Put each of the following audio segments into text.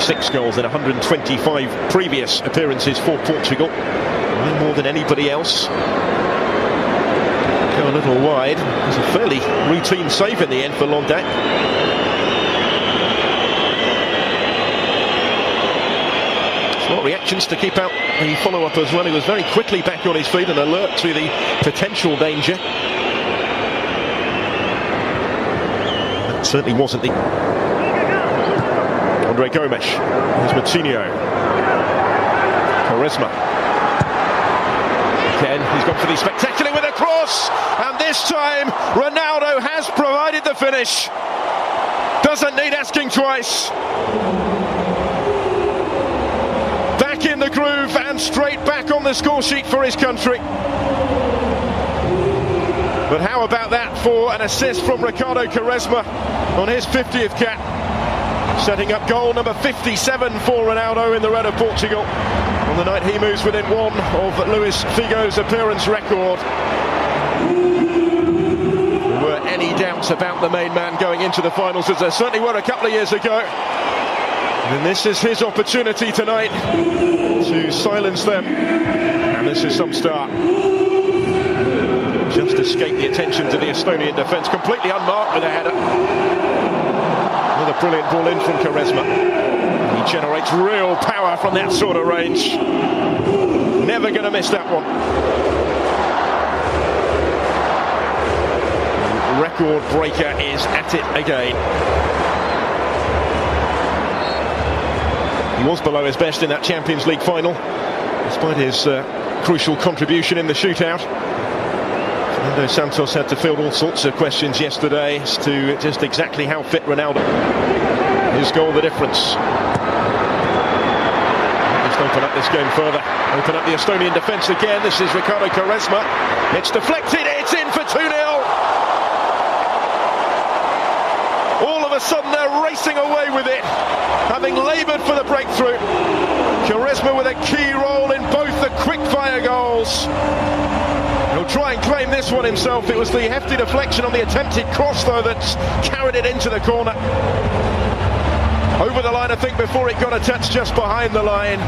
26 goals in 125 previous appearances for Portugal. More than anybody else. Go a little wide. It was a fairly routine save in the end for Londac. What reactions to keep out the follow-up as well. He was very quickly back on his feet and alert to the potential danger. That certainly wasn't the... Andre Gomes. Here's Moutinho. Quaresma. Again, he's gone for the spectacular with a cross. And this time, Ronaldo has provided the finish. Doesn't need asking twice. In the groove and straight back on the score sheet for his country. But how about that for an assist from Ricardo Quaresma on his 50th cap, setting up goal number 57 for Ronaldo in the red of Portugal on the night he moves within one of Luis Figo's appearance record. If there were any doubts about the main man going into the finals, as there certainly were a couple of years ago, and this is his opportunity tonight to silence them, and this is some start. Just escaped the attention to the Estonian defence, completely unmarked with a header. Another brilliant ball in from Quaresma. He generates real power from that sort of range. Never going to miss that one. The record breaker is at it again. He was below his best in that Champions League final, despite his crucial contribution in the shootout. Fernando Santos had to field all sorts of questions yesterday as to just exactly how fit Ronaldo. His goal, the difference. Just open up this game further. Open up the Estonian defence again. This is Ricardo Quaresma. It's deflected. It's in for 2-0. All of a sudden they're racing away with it, having laboured for the breakthrough. Quaresma with a key role in both the quick-fire goals. He'll try and claim this one himself. It was the hefty deflection on the attempted cross, though, that's carried it into the corner. Over the line, I think, before it got a touch just behind the line.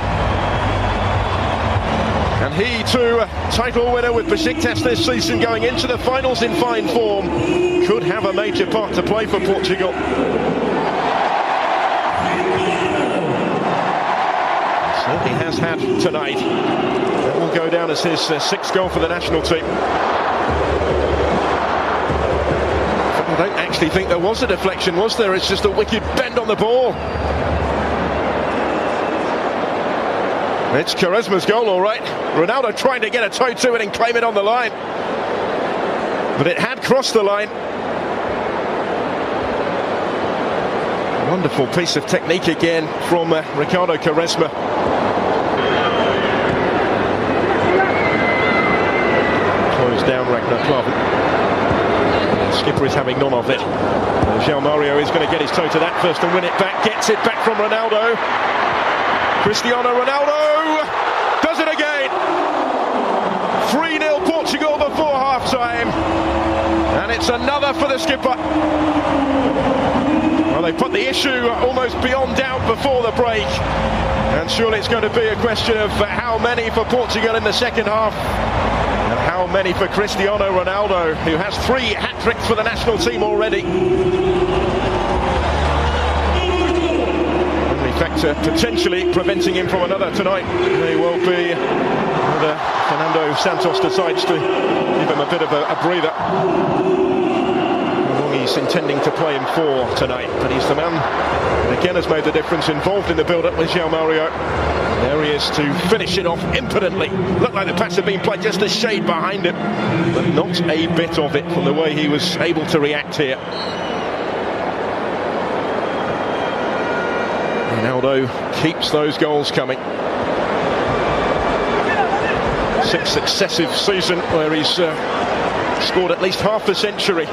And he, too, a title winner with Besiktas this season, going into the finals in fine form, could have a major part to play for Portugal. Certainly has had tonight. That will go down as his sixth goal for the national team. I don't actually think there was a deflection, was there? It's just a wicked bend on the ball. It's Quaresma's goal, all right. Ronaldo trying to get a toe to it and claim it on the line. But it had crossed the line. Wonderful piece of technique again from Ricardo Quaresma. Closed down Ragnar Klavan. The skipper is having none of it. João Mario is going to get his toe to that first and win it back. Gets it back from Ronaldo. Cristiano Ronaldo does it again. 3-0 Portugal before half-time. And it's another for the skipper. Well, they put the issue almost beyond doubt before the break. And surely it's going to be a question of how many for Portugal in the second half. And how many for Cristiano Ronaldo, who has 3 hat-tricks for the national team already. Factor potentially preventing him from another tonight may well be whether Fernando Santos decides to give him a bit of a breather. How long he's intending to play him for tonight, but he's the man that again has made the difference, involved in the build-up with João Mario. There he is to finish it off impotently. Looked like the pass had been played just a shade behind him, but not a bit of it from the way he was able to react here. Ronaldo keeps those goals coming. 6th successive season where he's scored at least half a century.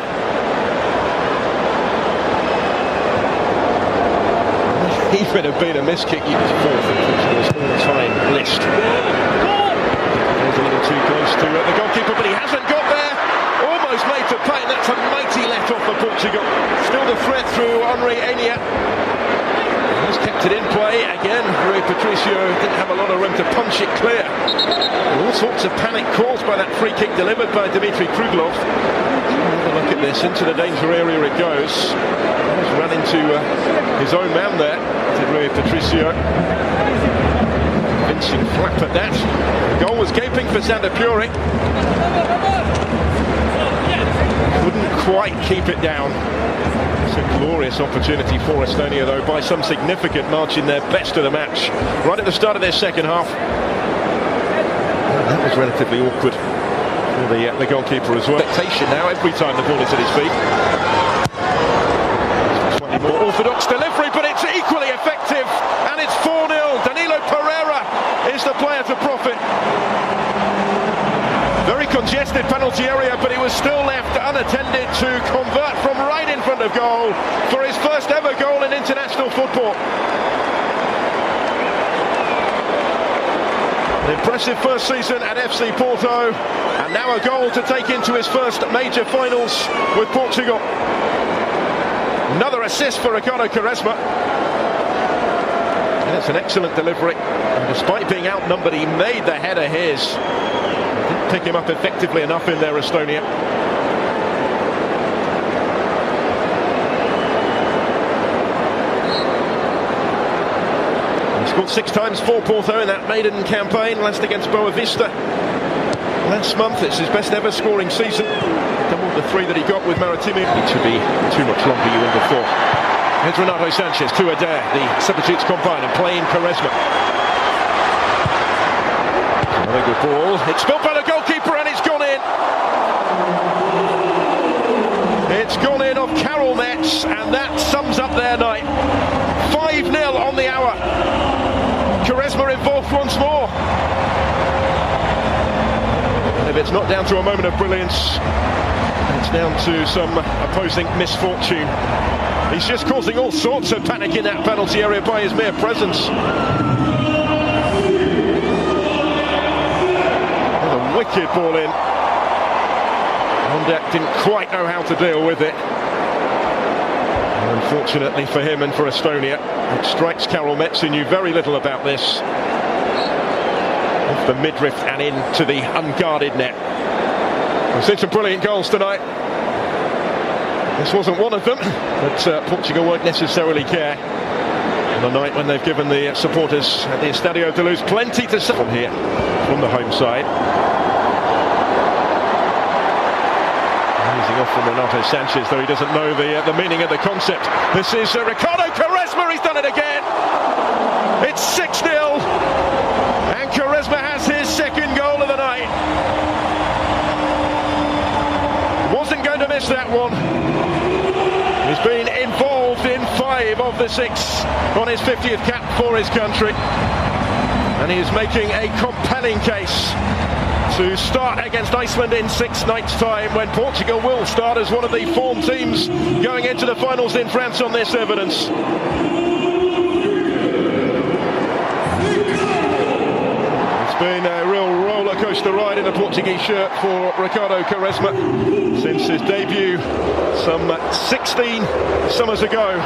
Even have been a miss kick. He was 4th in Portugal's all-time list. Goes a little too close to the goalkeeper, but he hasn't got there. Almost made to pay, and that's a mighty let off for Portugal. Still the threat through Henry Enya. He's kept kept it in play. Again, Rui Patricio didn't have a lot of room to punch it clear. All sorts of panic caused by that free kick delivered by Dmitry Kruglov. Have a look at this, into the danger area it goes. He's run into his own man there, did Rui Patricio. Convincing flap at that. The goal was gaping for Xander Puric. Couldn't quite keep it down. It's a glorious opportunity for Estonia, though, by some significant margin, their best of the match. Right at the start of their second half. That was relatively awkward for the goalkeeper as well. Expectation now every time the ball is at his feet. Slightly more orthodox delivery, but it's equally effective, and it's 4-0. Danilo Pereira is the player to profit. Very congested penalty area, but he was still left unattended to convert from right in front of goal for his first ever goal in international football. An impressive first season at FC Porto, and now a goal to take into his first major finals with Portugal. Another assist for Ricardo Quaresma. That's an excellent delivery, and despite being outnumbered, he made the header his. Didn't pick him up effectively enough in there, Estonia. He scored 6 times for Porto in that maiden campaign, last against Boa Vista last month. It's his best ever scoring season. Doubled the 3 that he got with Maritime. It should be too much longer, you wouldn't have thought. Here's Renato Sanchez to Adair. The substitutes combine and play in Quaresma. Another good ball. It's spilled by the goalkeeper and it's gone in. It's gone in off Karol Metz, and that sums up their night. 5-0 on the hour. Quaresma involved once more. And if it's not down to a moment of brilliance, it's down to some opposing misfortune. He's just causing all sorts of panic in that penalty area by his mere presence. And a wicked ball in. Ondek didn't quite know how to deal with it. And unfortunately for him and for Estonia, it strikes Karol Metz, who knew very little about this. Off the midriff and into the unguarded net. We've seen some brilliant goals tonight. This wasn't one of them, but Portugal won't necessarily care on the night when they've given the supporters at the Estadio de Luz plenty to say from here, from the home side. Easing off from Renato Sanchez, though he doesn't know the meaning of the concept. This is Ricardo Quaresma, he's done it again! It's 6-0, and Quaresma has his second goal of the night. Wasn't going to miss that one. He's been involved in 5 of the 6 on his 50th cap for his country, and he is making a compelling case to start against Iceland in 6 nights' time, when Portugal will start as one of the form teams going into the finals in France on this evidence. It's been a real roller coaster ride in a Portuguese shirt for Ricardo Quaresma since his debut some 16 summers ago.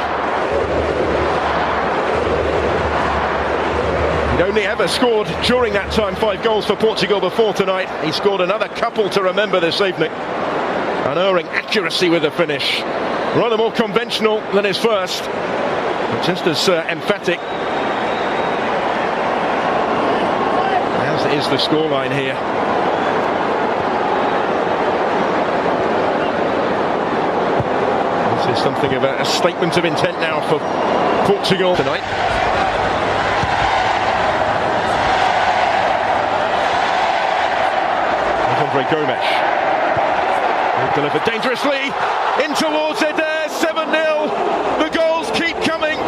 He'd only ever scored during that time 5 goals for Portugal before tonight. He scored another couple to remember this evening. Unerring accuracy with the finish. Rather more conventional than his first, but just as emphatic. As is the scoreline here. This is something of a statement of intent now for Portugal tonight. Andre Gomes. Delivered dangerously in towards Adair. 7-0. The goals keep coming.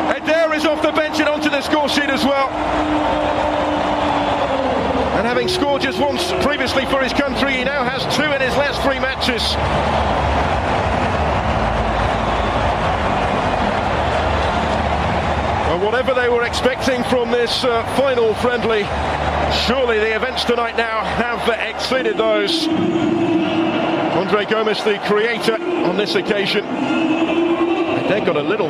Adair is off the bench and onto the score sheet as well. And having scored just once previously for his country, he now has 2 in his last 3 matches. And whatever they were expecting from this final friendly, surely the events tonight now have exceeded those. Andre Gomes, the creator on this occasion. They've got a little